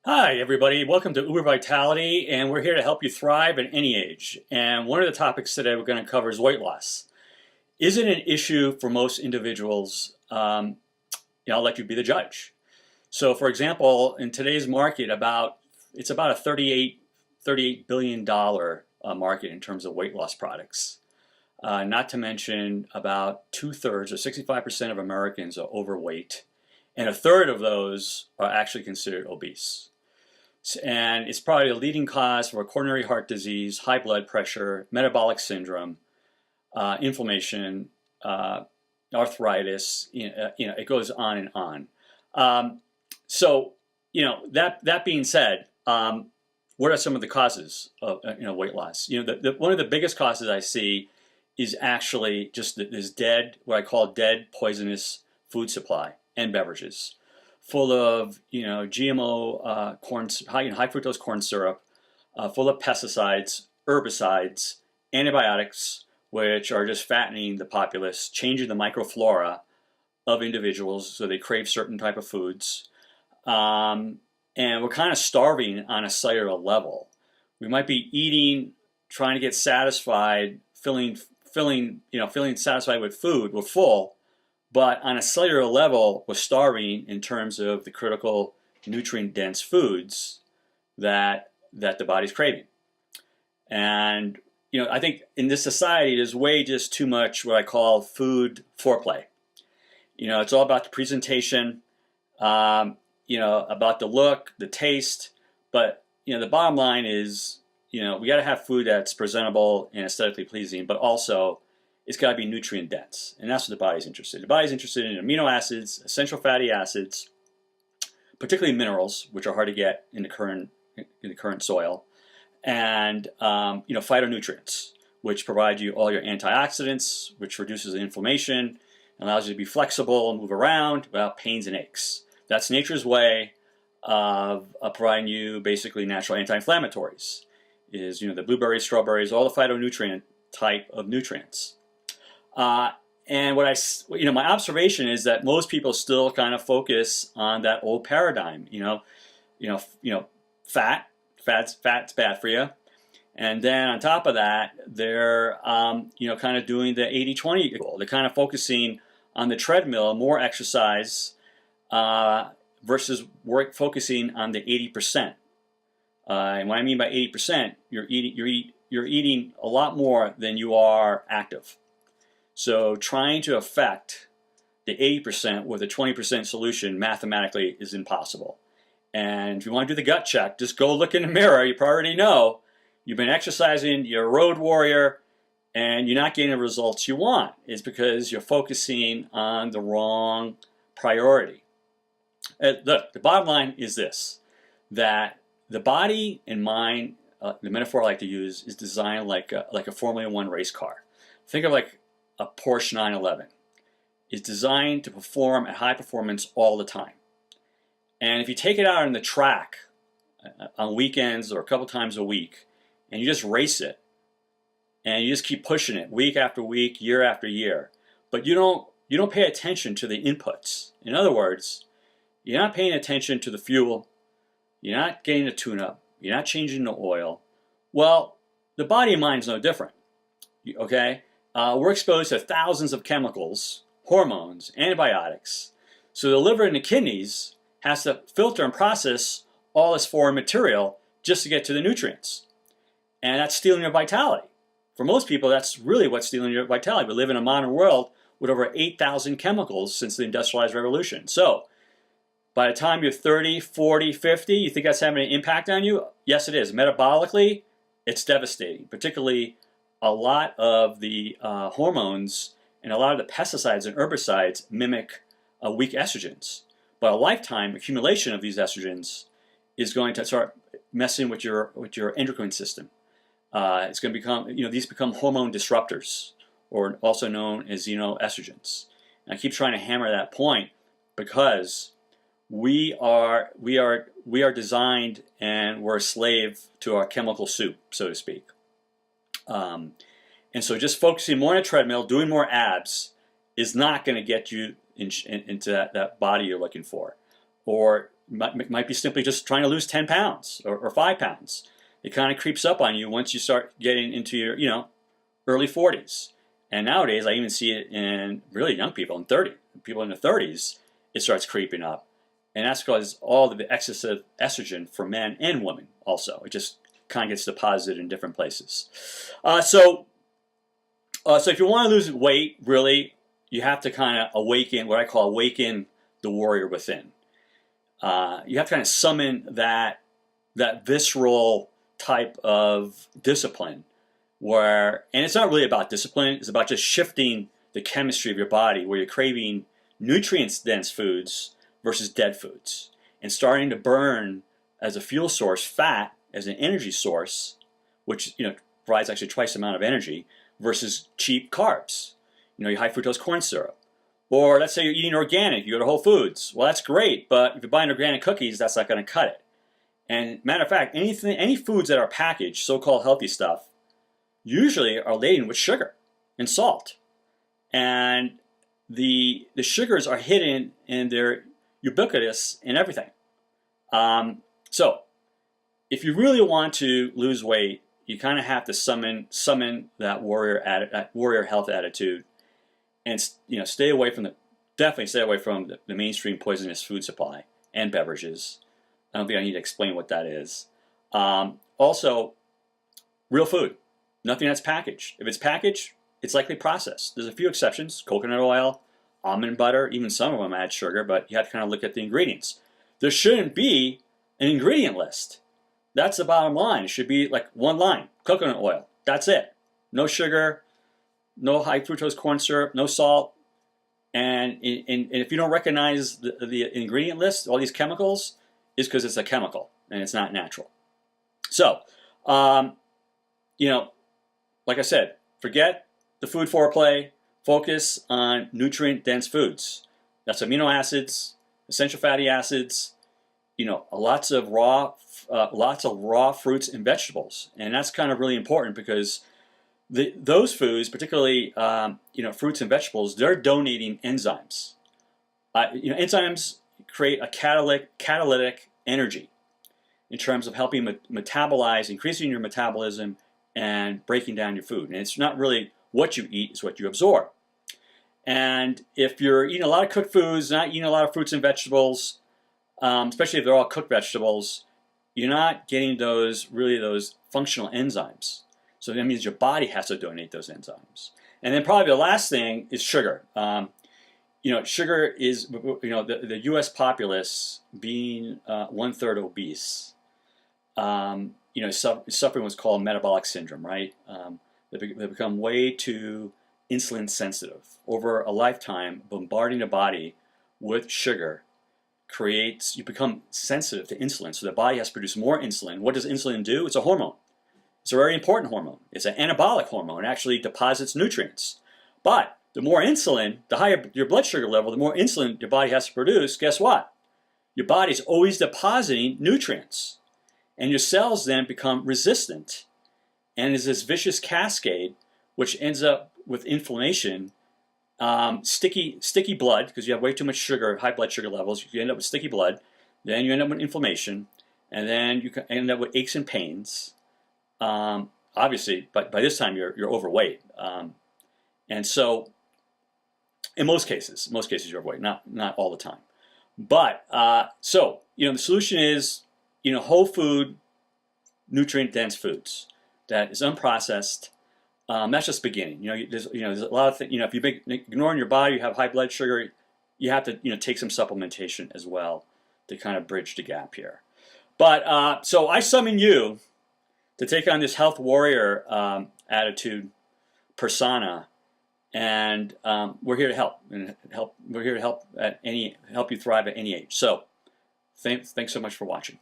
Hi, everybody. Welcome to UberVitality, and we're here to help you thrive at any age. And one of the topics today we're going to cover is weight loss. Is it an issue for most individuals? I'll let you be the judge. So, for example, in today's market, it's about a $38 billion market in terms of weight loss products. Not to mention about two-thirds or 65% of Americans are overweight, and a third of those are actually considered obese. And it's probably a leading cause for coronary heart disease, high blood pressure, metabolic syndrome, inflammation, arthritis. It goes on and on. That being said, what are some of the causes of weight loss? One of the biggest causes I see is actually just this what I call dead poisonous food supply and beverages, full of GMO corn, high fructose corn syrup, full of pesticides, herbicides, antibiotics, which are just fattening the populace, changing the microflora of individuals so they crave certain type of foods, and we're kind of starving on a cellular level. We might be eating, trying to get satisfied, feeling satisfied with food. We're full. But on a cellular level, we're starving in terms of the critical nutrient-dense foods that the body's craving. And I think in this society, there's way just too much what I call food foreplay. It's all about the presentation, about the look, the taste. But the bottom line is, we got to have food that's presentable and aesthetically pleasing, but also it's got to be nutrient dense, and that's what the body's interested in. The body's interested in amino acids, essential fatty acids, particularly minerals, which are hard to get in the current soil, and phytonutrients, which provide you all your antioxidants, which reduces the inflammation, allows you to be flexible and move around without pains and aches. That's nature's way of providing you basically natural anti-inflammatories. Is the blueberries, strawberries, all the phytonutrient type of nutrients. And my observation is that most people still kind of focus on that old paradigm. Fat's bad for you, and then on top of that, they're kind of doing the 80-20 goal. They're kind of focusing on the treadmill, more exercise, versus focusing on the 80%. And what I mean by 80%, you're eating a lot more than you are active. So trying to affect the 80% with a 20% solution mathematically is impossible. And if you want to do the gut check, just go look in the mirror. You already know you've been exercising, you're a road warrior, and you're not getting the results you want. It's because you're focusing on the wrong priority. Look, the bottom line is this, that the body and mind, the metaphor I like to use, is designed like a Formula One race car. Think of like a Porsche 911. It's designed to perform at high performance all the time. And if you take it out on the track on weekends or a couple times a week, and you just race it, and you just keep pushing it week after week, year after year, but you don't pay attention to the inputs. In other words, you're not paying attention to the fuel, you're not getting the tune-up, you're not changing the oil. Well, the body and mind is no different. Okay? We're exposed to thousands of chemicals, hormones, antibiotics. So the liver and the kidneys has to filter and process all this foreign material just to get to the nutrients. And that's stealing your vitality. For most people, that's really what's stealing your vitality. We live in a modern world with over 8,000 chemicals since the industrialized revolution. So by the time you're 30, 40, 50, you think that's having an impact on you? Yes, it is. Metabolically, it's devastating, particularly a lot of the hormones and a lot of the pesticides and herbicides mimic weak estrogens. But a lifetime accumulation of these estrogens is going to start messing with your endocrine system. It's going to become, these become hormone disruptors, or also known as xeno-estrogens. And I keep trying to hammer that point because we are designed, and we're a slave to our chemical soup, so to speak. And so just focusing more on a treadmill, doing more abs, is not going to get you into that body you're looking for. Or Might be simply just trying to lose 10 pounds or 5 pounds. It kind of creeps up on you once you start getting into your, early 40s. And nowadays, I even see it in really young people, people in the 30s, it starts creeping up. And that's because all the excessive estrogen for men and women also. It just kind of gets deposited in different places. So if you want to lose weight, really, you have to kind of awaken, what I call awaken the warrior within. You have to kind of summon that visceral type of discipline and it's not really about discipline, it's about just shifting the chemistry of your body where you're craving nutrient-dense foods versus dead foods and starting to burn as a fuel source fat as an energy source, which provides actually twice the amount of energy versus cheap carbs, your high fructose corn syrup. Or let's say you're eating organic, you go to Whole Foods. Well, that's great, but if you're buying organic cookies, that's not going to cut it. And matter of fact, any foods that are packaged, so-called healthy stuff, usually are laden with sugar and salt. And the sugars are hidden and they're ubiquitous in everything. So if you really want to lose weight, you kind of have to summon that warrior health attitude, and stay away from the mainstream poisonous food supply and beverages. I don't think I need to explain what that is. Also, real food. Nothing that's packaged. If it's packaged, it's likely processed. There's a few exceptions. Coconut oil, almond butter, even some of them add sugar, but you have to kind of look at the ingredients. There shouldn't be an ingredient list. That's the bottom line. It should be like one line. Coconut oil. That's it. No sugar, no high fructose corn syrup, no salt. And if you don't recognize the ingredient list, all these chemicals, it's because it's a chemical and it's not natural. So, like I said, forget the food foreplay. Focus on nutrient-dense foods. That's amino acids, essential fatty acids. Lots of raw fruits and vegetables, and that's kind of really important because those foods, particularly fruits and vegetables, they're donating enzymes. Enzymes create a catalytic energy in terms of helping metabolize, increasing your metabolism, and breaking down your food. And it's not really what you eat, it's what you absorb. And if you're eating a lot of cooked foods, not eating a lot of fruits and vegetables, especially if they're all cooked vegetables, you're not getting those functional enzymes. So that means your body has to donate those enzymes. And then probably the last thing is sugar. Sugar is, the U.S. populace being 1/3 obese, suffering what's called metabolic syndrome, right? They become way too insulin sensitive. Over a lifetime, bombarding the body with sugar you become sensitive to insulin. So the body has to produce more insulin. What does insulin do? It's a hormone. It's a very important hormone. It's an anabolic hormone. It actually deposits nutrients. But the more insulin, the higher your blood sugar level, the more insulin your body has to produce. Guess what? Your body's always depositing nutrients. And your cells then become resistant. And there's this vicious cascade which ends up with inflammation, sticky blood, because you have way too much sugar, high blood sugar levels. You end up with sticky blood. Then you end up with inflammation. And then you end up with aches and pains. Obviously, but by this time you're overweight. And so, in most cases you're overweight, not all the time. But, the solution is, whole food, nutrient-dense foods that is unprocessed. That's just beginning. There's a lot of things. If you've been ignoring your body, you have high blood sugar, you have to take some supplementation as well to kind of bridge the gap here. But so I summon you to take on this health warrior attitude persona, and we're here to help. We're here to help you thrive at any age. So, thanks so much for watching.